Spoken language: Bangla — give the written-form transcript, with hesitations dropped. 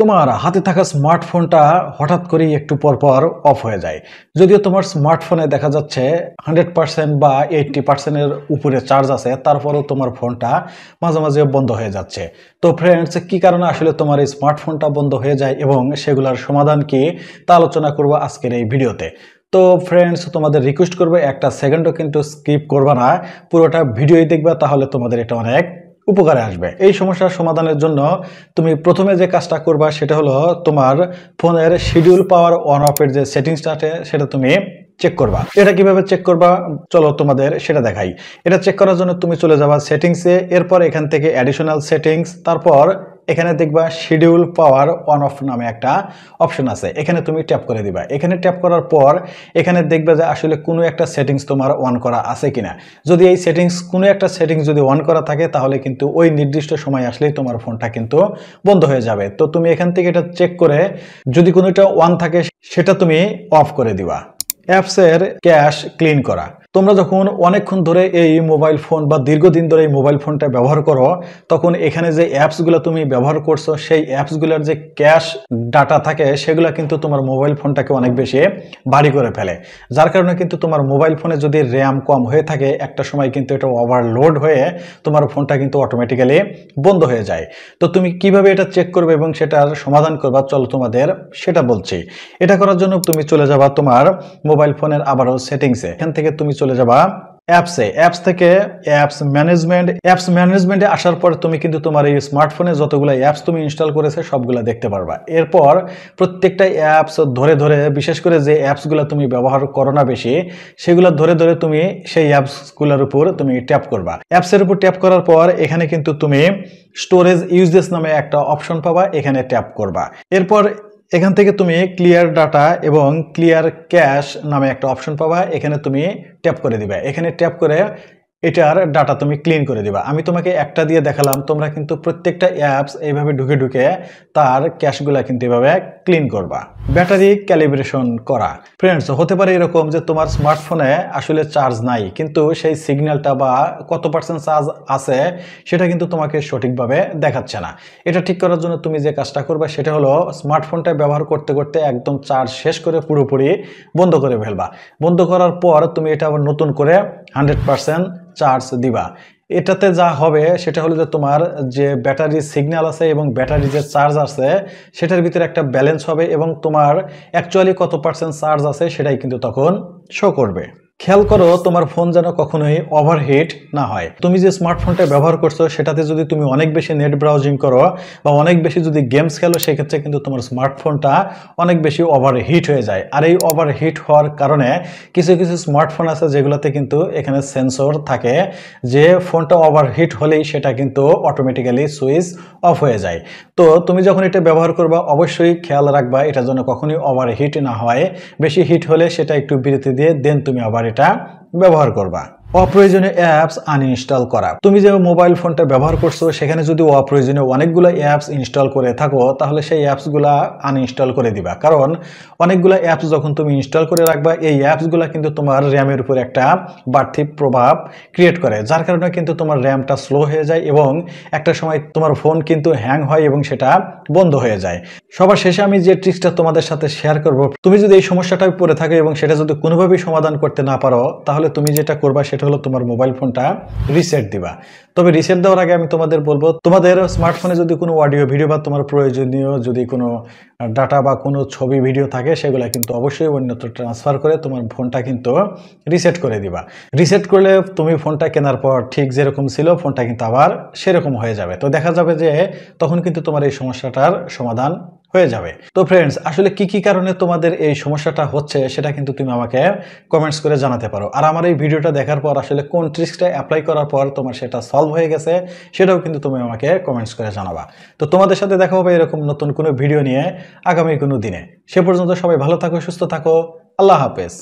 তোমার হাতে থাকা স্মার্টফোনটা হঠাৎ করেই একটু পর পর অফ হয়ে যায়। যদিও তোমার স্মার্টফোনে দেখা যাচ্ছে 100% বা 80% এর উপরে চার্জ আছে, তারপরেও তোমার ফোনটা মাঝে মাঝে বন্ধ হয়ে যাচ্ছে। তো ফ্রেন্ডস, কি কারণে আসলে তোমার এই স্মার্টফোনটা বন্ধ হয়ে যায় এবং সেগুলোর সমাধান কি, তা আলোচনা করবো আজকের এই ভিডিওতে। তো ফ্রেন্ডস, তোমাদের রিকোয়েস্ট করবো একটা সেকেন্ডও কিন্তু স্কিপ করবা না, পুরোটা ভিডিওই দেখবা, তাহলে তোমাদের এটা অনেক উপকারে আসবে। এই সমস্যার সমাধানের জন্য তুমি প্রথমে যে কাজটা করবা সেটা হলো তোমার ফোনের শিডিউল পাওয়ার অন অফ এর যে সেটিংসটা আছে সেটা তুমি চেক করবা। এটা কিভাবে চেক করবা চলো তোমাদের সেটা দেখাই। এটা চেক করার জন্য তুমি চলে যাবা সেটিংসে, এরপর এখান থেকে অ্যাডিশনাল সেটিংস, তারপর এখানে দেখবা শিডিউল পাওয়ার অন অফ নামে একটা অপশন আছে, এখানে তুমি ট্যাপ করে দিবা। এখানে ট্যাপ করার পর এখানে দেখবে যে আসলে কোনো একটা সেটিংস তোমার অন করা আছে কিনা। যদি এই সেটিংস কোনো একটা সেটিংস যদি অন করা থাকে তাহলে কিন্তু ওই নির্দিষ্ট সময় আসলেই তোমার ফোনটা কিন্তু বন্ধ হয়ে যাবে। তো তুমি এখান থেকে এটা চেক করে যদি কোনোটা অন থাকে সেটা তুমি অফ করে দিবা। অ্যাপসের ক্যাশ ক্লিন করা। তোমরা যখন অনেকক্ষণ ধরে এই মোবাইল ফোন বা দীর্ঘদিন ধরে এই মোবাইল ফোনটা ব্যবহার করো, তখন এখানে যে অ্যাপসগুলো তুমি ব্যবহার করছো সেই অ্যাপসগুলোর যে ক্যাশ ডাটা থাকে সেগুলো কিন্তু তোমার মোবাইল ফোনটাকে অনেক বেশি ভারী করে ফেলে। যার কারণে কিন্তু তোমার মোবাইল ফোনে যদি র্যাম কম হয়ে থাকে একটা সময় কিন্তু এটা ওভারলোড হয়ে তোমার ফোনটা কিন্তু অটোমেটিক্যালি বন্ধ হয়ে যায়। তো তুমি কিভাবে এটা চেক করবে এবং সেটার সমাধান করবা চলো তোমাদের সেটা বলছি। এটা করার জন্য তুমি চলে যাবা তোমার মোবাইল ফোনের আবারও সেটিংসে, এখান থেকে তুমি চলে যাবা অ্যাপসে, অ্যাপস থেকে অ্যাপস ম্যানেজমেন্টে আসার পর তুমি কিন্তু তোমার এই স্মার্টফোনে যতগুলো অ্যাপস তুমি ইনস্টল করেছে সবগুলো দেখতে পারবা। এরপর প্রত্যেকটা অ্যাপস ধরে ধরে, বিশেষ করে যে অ্যাপসগুলো তুমি ব্যবহার করো না বেশি, সেগুলো ধরে ধরে তুমি সেই অ্যাপসগুলোর উপর তুমি ট্যাপ করবা। অ্যাপসের উপর ট্যাপ করার পর এখানে কিন্তু তুমি স্টোরেজ ইউজেস নামে একটা অপশন পাবা, এখানে ট্যাপ করবা। এরপর এখান থেকে তুমি ক্লিয়ার ডাটা এবং ক্লিয়ার ক্যাশ নামে একটা অপশন পাবা, এখানে তুমি ট্যাপ করে দিবা। এখানে ট্যাপ করে এটার ডাটা তুমি ক্লিন করে দিবা। আমি তোমাকে একটা দিয়ে দেখালাম, তোমরা কিন্তু প্রত্যেকটা অ্যাপস এইভাবে ঢুকে ঢুকে তার ক্যাশগুলা কিন্তু এভাবে ক্লিন করবা। ব্যাটারি ক্যালিব্রেশন করা। ফ্রেন্ডস, হতে পারে এরকম যে তোমার স্মার্টফোনে আসলে চার্জ নাই, কিন্তু সেই সিগন্যালটা বা কত পার্সেন্ট চার্জ আছে সেটা কিন্তু তোমাকে সঠিকভাবে দেখাচ্ছে না। এটা ঠিক করার জন্য তুমি যে কাজটা করবে সেটা হলো স্মার্টফোনটা ব্যবহার করতে করতে একদম চার্জ শেষ করে পুরোপুরি বন্ধ করে ফেলবা। বন্ধ করার পর তুমি এটা আবার নতুন করে 100% চার্জ দিবা। এটাতে যা হবে সেটা হলো যে তোমার যে ব্যাটারি সিগন্যাল আছে এবং ব্যাটারি যে চার্জ আছে সেটার ভিতরে একটা ব্যালেন্স হবে এবং তোমার অ্যাকচুয়ালি কত পার্সেন্ট চার্জ আছে সেটাই কিন্তু তখন শো করবে। খেয়াল করো তোমার ফোন যেন কখনোই ওভারহিট না হয়। তুমি যে স্মার্টফোনটা ব্যবহার করছো সেটাতে যদি তুমি অনেক বেশি নেট ব্রাউজিং করো বা অনেক বেশি যদি গেমস খেলো, সেক্ষেত্রে কিন্তু তোমার স্মার্টফোনটা অনেক বেশি ওভারহিট হয়ে যায়। আর এই ওভারহিট হওয়ার কারণে কিছু কিছু স্মার্টফোন আছে যেগুলোতে কিন্তু এখানে সেন্সর থাকে যে ফোনটা ওভারহিট হলেই সেটা কিন্তু অটোমেটিক্যালি সুইচ অফ হয়ে যায়। তো তুমি যখন এটা ব্যবহার করবা অবশ্যই খেয়াল রাখবা এটা যেন কখনোই ওভারহিট না হয়। বেশি হিট হলে সেটা একটু বিরতি দিয়ে দেন তুমি আবার এটা ব্যবহার করবা। অপ্রয়োজনীয় অ্যাপস আনইনস্টল করা। তুমি যে মোবাইল ফোনটা ব্যবহার করছো সেখানে যদি অপ্রয়োজনীয় অনেকগুলো অ্যাপস ইনস্টল করে থাকো তাহলে সেই অ্যাপসগুলা আনইনস্টল করে দিবা। কারণ অনেকগুলো অ্যাপস যখন তুমি ইনস্টল করে রাখবা এই অ্যাপসগুলা কিন্তু তোমার র্যামের উপর একটা বাড়তি প্রভাব ক্রিয়েট করে, যার কারণে কিন্তু তোমার র্যামটা স্লো হয়ে যায় এবং একটা সময় তোমার ফোন কিন্তু হ্যাং হয় এবং সেটা বন্ধ হয়ে যায়। সবার শেষে আমি যে ট্রিক্সটা তোমাদের সাথে শেয়ার করব, তুমি যদি এই সমস্যাটা পড়ে থাকো এবং সেটা যদি কোনোভাবেই সমাধান করতে না পারো তাহলে তুমি যেটা করবা সেটা হলো তোমার মোবাইল ফোনটা রিসেট দিবা। তবে রিসেট দেওয়ার আগে আমি তোমাদের বলবো, তোমাদের স্মার্টফোনে যদি কোনো অডিও ভিডিও বা তোমার প্রয়োজনীয় যদি কোনো ডাটা বা কোনো ছবি ভিডিও থাকে সেগুলো কিন্তু অবশ্যই অন্যত্র ট্রান্সফার করে তোমার ফোনটা কিন্তু রিসেট করে দিবা। রিসেট করলে তুমি ফোনটা কেনার পর ঠিক যেরকম ছিল ফোনটা কিন্তু আবার সেরকম হয়ে যাবে। তো দেখা যাবে যে তখন কিন্তু তোমার এই সমস্যাটার সমাধান হয়ে যাবে। তো ফ্রেন্ডস, আসলে কি কি কারণে তোমাদের এই সমস্যাটা হচ্ছে সেটা কিন্তু তুমি আমাকে কমেন্টস করে জানাতে পারো। আর আমার এই ভিডিওটা দেখার পর আসলে কোন ট্রিক্সটা অ্যাপ্লাই করার পর তোমার সেটা সলভ হয়ে গেছে সেটাও কিন্তু তুমি আমাকে কমেন্টস করে জানাবা। তো তোমাদের সাথে দেখা হবে এরকম নতুন কোনো ভিডিও নিয়ে আগামী কোনো দিনে। সে পর্যন্ত সবাই ভালো থাকো, সুস্থ থাকো। আল্লাহ হাফেজ।